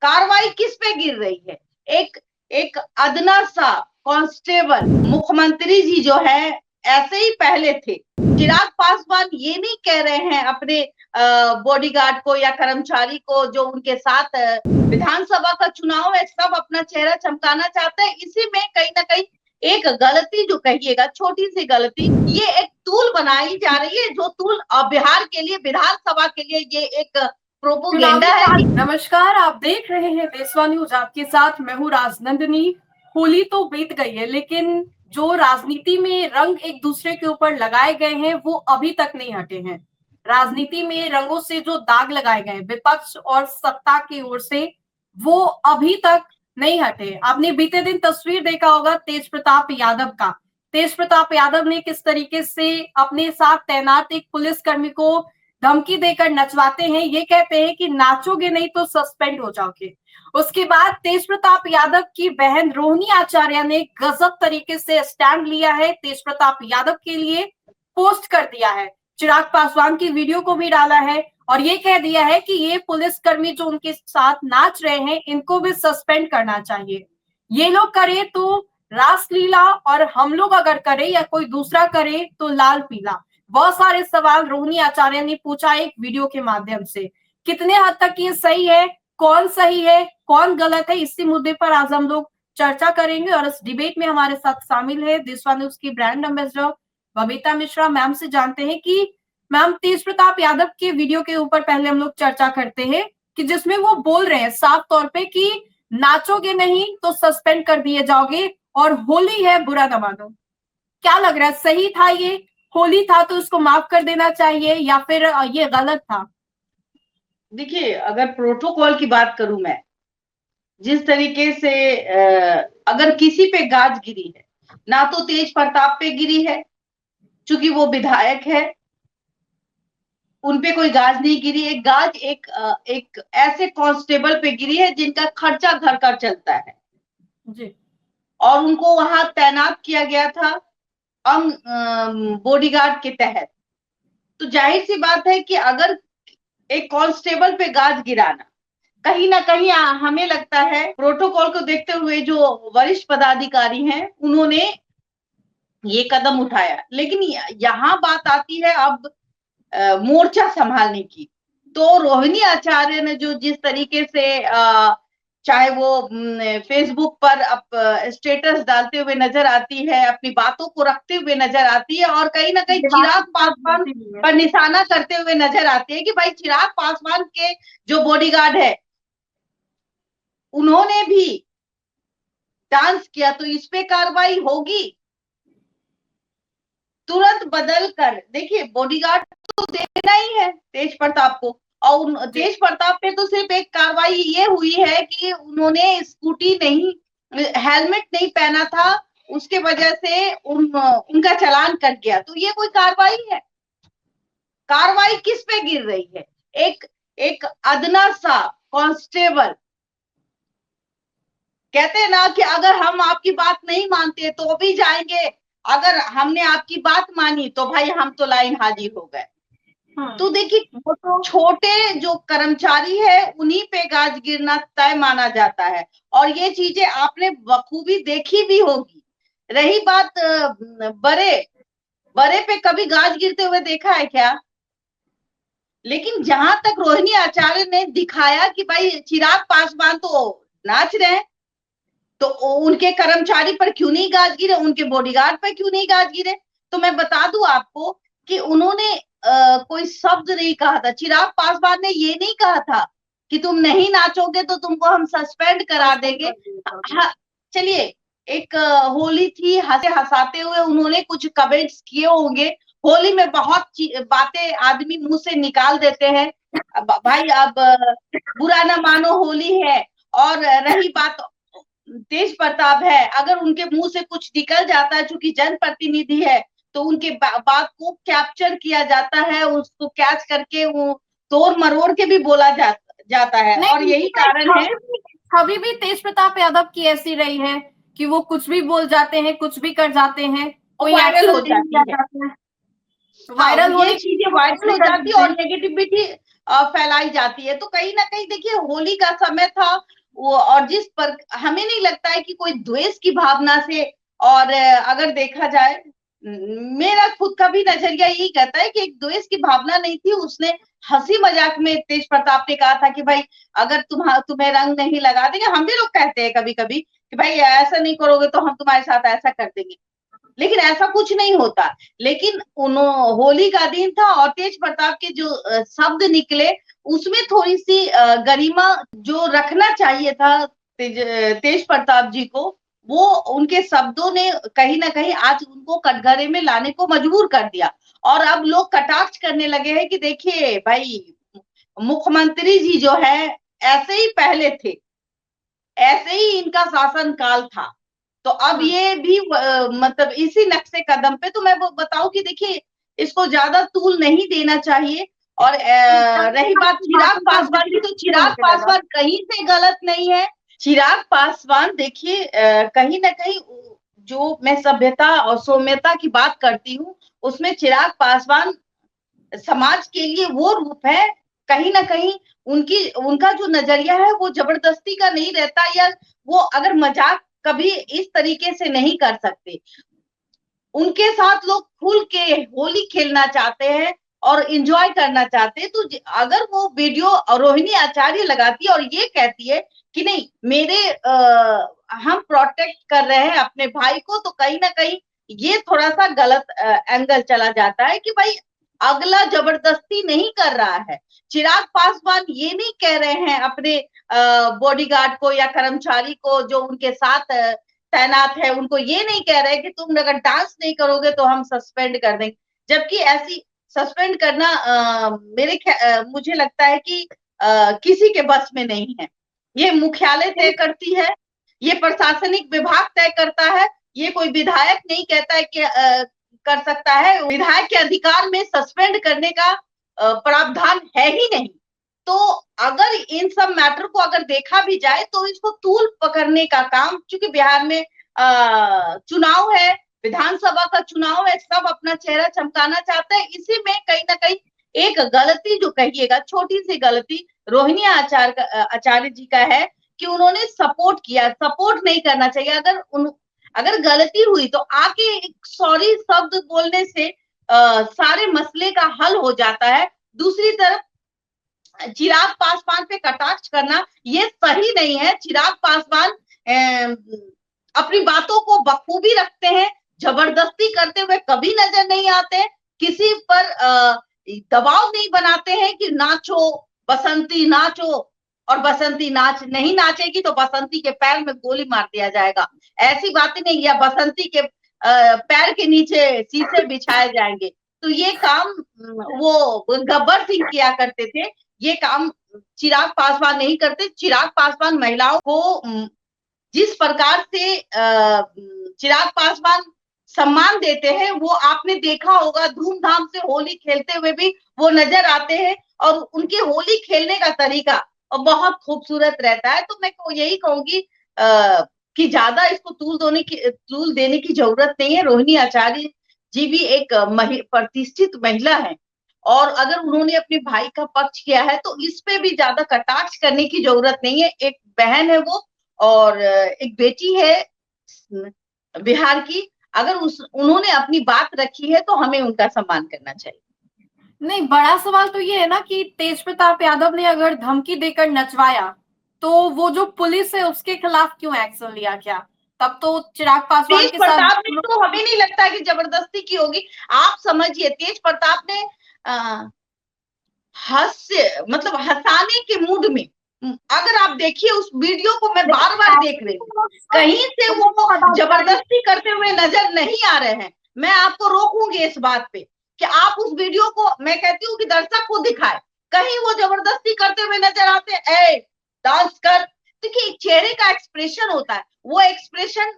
कार्रवाई किस पे गिर रही है? एक एक अदना सा कांस्टेबल, मुख्यमंत्री जी जो है ऐसे ही पहले थे। चिराग पासवान ये नहीं कह रहे हैं अपने बॉडीगार्ड को या कर्मचारी को जो उनके साथ विधानसभा का चुनाव है सब अपना चेहरा चमकाना चाहते हैं। इसी में कहीं ना कहीं एक गलती जो कहिएगा, छोटी सी गलती, ये एक टूल बनाई जा रही है जो टूल बिहार के लिए, विधानसभा के लिए ये एक प्रोपोगेंडा है। नमस्कार, आप देख रहे हैं देशवा न्यूज, आपके साथ मैं हूँ राजनंदिनी। होली तो बीत गई है, लेकिन जो राजनीति में रंग एक दूसरे के ऊपर लगाए गए हैं वो अभी तक नहीं हटे हैं। राजनीति में रंगों से जो दाग लगाए गए विपक्ष और सत्ता की ओर से, वो अभी तक नहीं हटे। आपने बीते दिन तस्वीर देखा होगा तेज प्रताप यादव का। तेज प्रताप यादव ने किस तरीके से अपने साथ तैनात एक पुलिसकर्मी को धमकी देकर नचवाते हैं। ये कहते हैं कि नाचोगे नहीं तो सस्पेंड हो जाओगे। उसके बाद तेज प्रताप यादव की बहन रोहिणी आचार्य ने गजब तरीके से स्टैंड लिया है, तेज प्रताप यादव के लिए पोस्ट कर दिया है, चिराग पासवान की वीडियो को भी डाला है और ये कह दिया है कि ये पुलिसकर्मी जो उनके साथ नाच रहे हैं इनको भी सस्पेंड करना चाहिए। ये लोग करे तो रासलीला और हम लोग अगर करें या कोई दूसरा करे तो लाल पीला। बहुत सारे सवाल रोहिणी आचार्य ने पूछा एक वीडियो के माध्यम से। कितने हद तक ये सही है, सही है, कौन गलत है, इसी मुद्दे पर आज हम लोग चर्चा करेंगे। और इस डिबेट में हमारे साथ शामिल है देशवा न्यूज की brand ambassador Babita Mishra. Ma'am से जानते हैं कि मैम, तेज प्रताप यादव के वीडियो के ऊपर पहले हम लोग चर्चा करते हैं कि जिसमें वो बोल रहे हैं साफ तौर पे कि नाचोगे नहीं तो सस्पेंड कर दिए जाओगे और होली है बुरा न मानो। क्या लग रहा है, सही था ये? होली था तो उसको माफ कर देना चाहिए या फिर ये गलत था? देखिए, अगर प्रोटोकॉल की बात करूं मैं, जिस तरीके से अगर किसी पे गाज गिरी है, ना तो तेज प्रताप पे गिरी है क्योंकि वो विधायक है, उनपे कोई गाज नहीं गिरी। एक गाज एक ऐसे कांस्टेबल पे गिरी है जिनका खर्चा घर का चलता है जी। और उनको वहां तैनात किया गया था बॉडीगार्ड के तहत। तो जाहिर सी बात है कि अगर एक कांस्टेबल पे गाज गिराना, कहीं ना कहीं हमें लगता है प्रोटोकॉल को देखते हुए जो वरिष्ठ पदाधिकारी हैं उन्होंने ये कदम उठाया। लेकिन यहाँ बात आती है अब मोर्चा संभालने की। तो रोहिणी आचार्य ने जो जिस तरीके से चाहे वो फेसबुक पर स्टेटस डालते हुए नजर आती है, अपनी बातों को रखते हुए नजर आती है और कहीं ना कहीं चिराग पासवान पर निशाना करते हुए नजर आती है कि भाई चिराग पासवान के जो बॉडीगार्ड है उन्होंने भी डांस किया तो इस पे कार्रवाई होगी। तुरंत बदल कर देखिए, बॉडीगार्ड तो देना ही है तेज प्रताप को, और तेज प्रताप पे तो सिर्फ एक कार्रवाई ये हुई है कि उन्होंने स्कूटी नहीं, हेलमेट नहीं पहना था, उसके वजह से उनका चालान कट गया। तो ये कोई कार्रवाई है? कार्रवाई किस पे गिर रही है? एक अदना सा कांस्टेबल, कहते हैं ना कि अगर हम आपकी बात नहीं मानते तो भी जाएंगे, अगर हमने आपकी बात मानी तो भाई हम तो लाइन हाजिर हो गए। तो देखिए, छोटे जो कर्मचारी है उन्हीं पे गाज गिरना तय माना जाता है और ये चीजें आपने बखूबी देखी भी होगी। रही बात बड़े पे कभी गाज गिरते हुए देखा है क्या? लेकिन जहां तक रोहिणी आचार्य ने दिखाया कि भाई चिराग पासवान तो नाच रहे हैं, तो उनके कर्मचारी पर क्यों नहीं गाज गिरे, उनके बॉडीगार्ड पर क्यों नहीं गाज गिरे? तो मैं बता दूं आपको कि उन्होंने कोई शब्द नहीं कहा था। चिराग पासवान ने ये नहीं कहा था कि तुम नहीं नाचोगे तो तुमको हम सस्पेंड करा देंगे। हाँ, चलिए, एक होली थी, हंसे हंसाते हुए उन्होंने कुछ कमेंट्स किए होंगे। होली में बहुत बातें आदमी मुंह से निकाल देते हैं, भाई अब बुरा ना मानो होली है। और रही बात तेज प्रताप है, अगर उनके मुंह से कुछ निकल जाता है, चूंकि जनप्रतिनिधि है तो उनके बात को कैप्चर किया जाता है, उसको कैच करके वो तोड़ मरोड़ के भी बोला जाता है और यही कारण है। अभी भी तेज प्रताप यादव की ऐसी रही है कि वो कुछ भी बोल जाते हैं, कुछ भी कर जाते हैं, कोई वायरल हो जाती है। वायरल ये चीजें वायरल हो जाती है और नेगेटिविटी फैलाई जाती है। तो कहीं ना कहीं देखिए, होली का समय था वो, और जिस पर हमें नहीं लगता है कि कोई द्वेष की भावना से, और अगर देखा जाए, मेरा खुद का भी नजरिया यही कहता है कि एक द्वेष की भावना नहीं थी। उसने हंसी मजाक में तेज प्रताप ने कहा था कि भाई अगर तुम्हें रंग नहीं लगा देंगे, हम भी लोग कहते हैं कभी कभी कि भाई ऐसा नहीं करोगे तो हम तुम्हारे साथ ऐसा कर देंगे, लेकिन ऐसा कुछ नहीं होता। लेकिन होली का दिन था और तेज प्रताप के जो शब्द निकले उसमें थोड़ी सी गरिमा जो रखना चाहिए था तेज प्रताप जी को, वो उनके शब्दों ने कहीं ना कहीं आज उनको कटघरे में लाने को मजबूर कर दिया। और अब लोग कटाक्ष करने लगे हैं कि देखिए भाई, मुख्यमंत्री जी जो है ऐसे ही पहले थे, ऐसे ही इनका शासन काल था, तो अब ये भी मतलब इसी नक्शे कदम पे। तो मैं वो बताऊं कि देखिए, इसको ज्यादा तूल नहीं देना चाहिए। और रही बात चिराग पासवान की, तो चिराग पासवान कहीं से गलत नहीं है। चिराग पासवान देखिए, कहीं ना कहीं जो मैं सभ्यता और सौम्यता की बात करती हूँ, उसमें चिराग पासवान समाज के लिए वो रूप है। कहीं ना कहीं उनका जो नजरिया है वो जबरदस्ती का नहीं रहता, या वो अगर मजाक कभी इस तरीके से नहीं कर सकते। उनके साथ लोग खुल के होली खेलना चाहते हैं और एंजॉय करना चाहते हैं। तो अगर वो वीडियो रोहिणी आचार्य लगाती है और ये कहती है कि नहीं हम प्रोटेक्ट कर रहे हैं अपने भाई को, तो कहीं ना कहीं ये थोड़ा सा गलत एंगल चला जाता है कि भाई अगला जबरदस्ती नहीं कर रहा है। चिराग पासवान ये नहीं कह रहे हैं अपने बॉडीगार्ड को या कर्मचारी को जो उनके साथ तैनात है, उनको ये नहीं कह रहे कि तुम अगर डांस नहीं करोगे तो हम सस्पेंड कर देंगे। जबकि ऐसी सस्पेंड करना मुझे लगता है कि किसी के बस में नहीं है। ये मुख्यालय तय करती है, ये प्रशासनिक विभाग तय करता है। ये कोई विधायक नहीं कहता है कि कर सकता है। विधायक के अधिकार में सस्पेंड करने का प्रावधान है ही नहीं। तो अगर इन सब मैटर को अगर देखा भी जाए तो इसको तूल पकड़ने का काम, क्योंकि बिहार में चुनाव है, विधानसभा का चुनाव है, सब अपना चेहरा चमकाना चाहते हैं। इसी में कहीं ना कहीं एक गलती जो कहिएगा, छोटी सी गलती रोहिणी आचार्य जी का है कि उन्होंने सपोर्ट किया। सपोर्ट नहीं करना चाहिए। अगर गलती हुई तो आके एक सॉरी शब्द बोलने से सारे मसले का हल हो जाता है। दूसरी तरफ चिराग पासवान पे कटाक्ष करना ये सही नहीं है। चिराग पासवान अपनी बातों को बखूबी रखते हैं, जबरदस्ती करते हुए कभी नजर नहीं आते, किसी पर दबाव नहीं बनाते हैं कि नाचो बसंती नाचो, और बसंती नहीं नाचेगी तो बसंती के पैर में गोली मार दिया जाएगा, ऐसी बातें नहीं, या बसंती के पैर के नीचे शीशे बिछाए जाएंगे। तो ये काम वो गब्बर सिंह किया करते थे, ये काम चिराग पासवान नहीं करते। चिराग पासवान महिलाओं को जिस प्रकार से चिराग पासवान सम्मान देते हैं, वो आपने देखा होगा, धूमधाम से होली खेलते हुए भी वो नजर आते हैं, और उनके होली खेलने का तरीका बहुत खूबसूरत रहता है। तो मैं यही कहूंगी कि ज्यादा इसको तूल देने की जरूरत नहीं है। रोहिणी आचार्य जी भी एक प्रतिष्ठित महिला है, और अगर उन्होंने अपने भाई का पक्ष किया है तो इस पे भी ज्यादा कटाक्ष करने की जरूरत नहीं है। एक बहन है वो, और एक बेटी है बिहार की। अगर उन्होंने अपनी बात रखी है तो हमें उनका सम्मान करना चाहिए। नहीं, बड़ा सवाल तो ये है ना कि तेज प्रताप यादव ने अगर धमकी देकर नचवाया तो वो जो पुलिस है उसके खिलाफ क्यों एक्शन लिया? क्या तब तो चिराग पासवान तेज के साथ प्रताप ने तो हमें नहीं लगता कि जबरदस्ती की होगी। आप समझिए, तेज प्रताप ने मतलब हंसाने के मूड में, अगर आप देखिए उस वीडियो को, मैं बार बार देख रही हूँ, कहीं से वो जबरदस्ती करते हुए नजर नहीं आ रहे हैं। मैं आपको रोकूंगी इस बात पे कि आप उस वीडियो को, मैं कहती हूँ कि दर्शक को दिखाए, कहीं वो जबरदस्ती करते हुए नजर आते हैं डांस कर। देखिए चेहरे का एक्सप्रेशन होता है, वो एक्सप्रेशन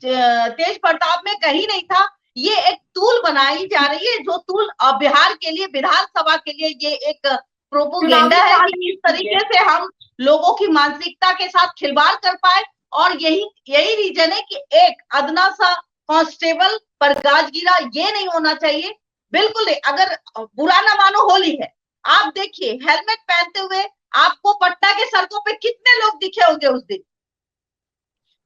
तेज प्रताप में कहीं नहीं था। ये एक टूल बनाई जा रही है, जो टूल बिहार के लिए, विधानसभा के लिए ये एक प्रोपोगेंडा है कि इस तरीके से हम लोगों की मानसिकता के साथ खिलवाड़ कर पाए। और यही रीजन है कि एक अदना सा कांस्टेबल पर गाज गिरा, ये नहीं होना चाहिए, बिल्कुल नहीं। अगर बुरा ना मानो, होली है, आप देखिए हेलमेट पहनते हुए आपको पटना के सड़कों पे कितने लोग दिखे होंगे उस दिन?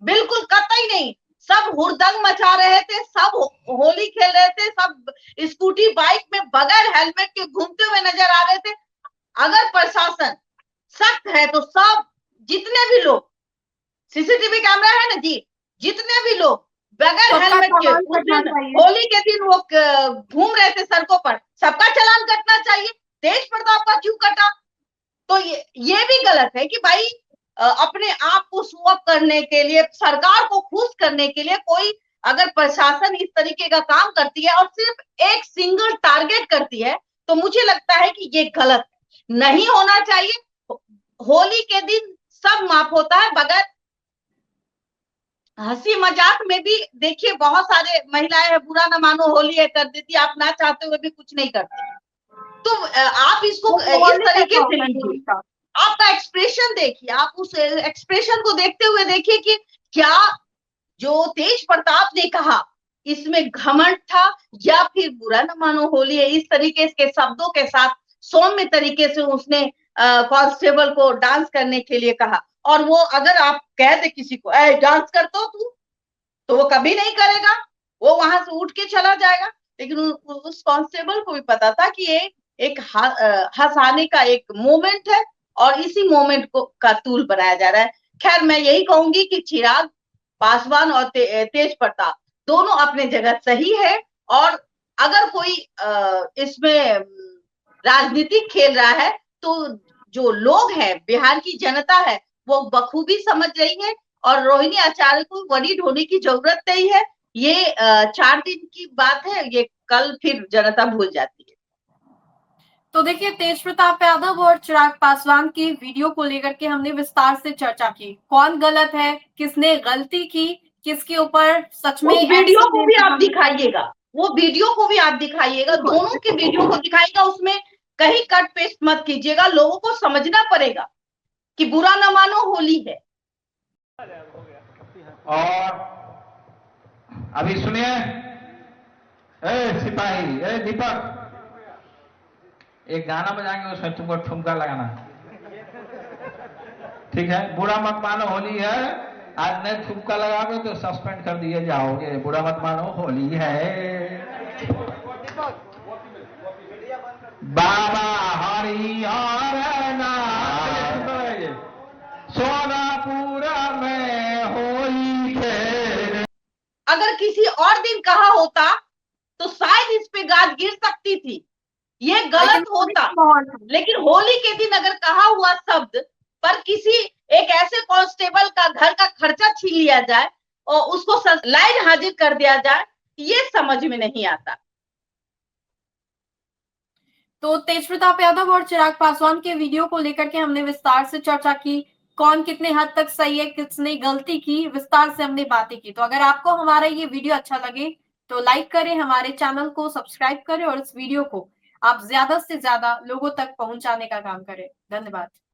बिल्कुल कतई नहीं। सब हुड़दंग मचा रहे थे, सब होली खेल रहे थे, सब स्कूटी बाइक में बगैर हेलमेट के घूमते हुए नजर आ रहे थे। अगर प्रशासन सख्त है तो सब, जितने भी लोग, सीसीटीवी कैमरा है ना जी, जितने भी लोग बगैर हेलमेट के उस दिन होली के दिन वो घूम रहे थे सड़कों पर, सबका चालान कटना चाहिए। तेज प्रताप का क्यों कटा? तो ये भी गलत है कि भाई अपने आप को शो अप करने के लिए, सरकार को खुश करने के लिए कोई अगर प्रशासन इस तरीके का काम करती है और सिर्फ एक सिंगल टारगेट करती है, तो मुझे लगता है कि ये गलत नहीं होना चाहिए। होली के दिन सब माफ होता है, बगैर हंसी मजाक में भी देखिए बहुत सारे महिलाएं हैं, बुरा ना मानो होली है कर देती, आप ना चाहते हुए भी कुछ नहीं करते। तो आप इसको इस तरीके से लीजिए, आपका एक्सप्रेशन देखिए, आप उस एक्सप्रेशन को देखते हुए देखिए कि क्या जो तेज प्रताप ने कहा इसमें घमंड था या फिर बुरा न मानो होली है, इस तरीके के शब्दों के साथ सौम्य तरीके से उसने कांस्टेबल को डांस करने के लिए कहा। और वो अगर आप कह दे किसी को ए डांस कर तो वो कभी नहीं करेगा, वो वहां से उठ के चला जाएगा। लेकिन उस कांस्टेबल को भी पता था कि ये एक हंसाने का एक मोमेंट है और इसी मोमेंट को का तूल बनाया जा रहा है। खैर मैं यही कहूंगी कि चिराग पासवान और तेज प्रताप दोनों अपने जगह सही है। और अगर कोई इसमें राजनीति खेल रहा है तो जो लोग हैं, बिहार की जनता है, वो बखूबी समझ रही है और रोहिणी आचार्य को वरीड होने की जरूरत नहीं है। ये 4 दिन की बात है, ये कल फिर जनता भूल जाती है। तो देखिए, तेज प्रताप यादव और चिराग पासवान की वीडियो को लेकर के हमने विस्तार से चर्चा की। कौन गलत है, किसने गलती की, किसके ऊपर सच में वीडियो को भी आप दिखाइएगा, वो वीडियो को भी आप दिखाइएगा, दोनों के वीडियो को दिखाइएगा, उसमें कहीं कट पेस्ट मत कीजिएगा। लोगों को समझना पड़ेगा कि बुरा न मानो होली है। और अभी सुनिए, सिपाही, दीपक, एक गाना बजाएंगे, उसमें तुमको ठुमका लगाना, ठीक है? बुरा मत मानो होली है, आज नहीं ठुमका लगाओगे तो सस्पेंड कर दिए जाओगे। बुरा मत मानो होली है। बाबा हरिहर नाथ सोनापुरा में होली है। अगर किसी और दिन कहा होता तो शायद इस पे गाज गिर सकती थी, ये गलत होता। लेकिन होली के दिन अगर कहा हुआ शब्द पर किसी एक ऐसे कांस्टेबल का घर का खर्चा छीन लिया जाए और उसको लाइन हाजिर कर दिया जाए, ये समझ में नहीं आता। तो तेज प्रताप यादव और चिराग पासवान के वीडियो को लेकर के हमने विस्तार से चर्चा की। कौन कितने हद तक सही है, किसने गलती की, विस्तार से हमने बातें की। तो अगर आपको हमारा ये वीडियो अच्छा लगे तो लाइक करें, हमारे चैनल को सब्सक्राइब करें और इस वीडियो को आप ज्यादा से ज्यादा लोगों तक पहुंचाने का काम करें। धन्यवाद।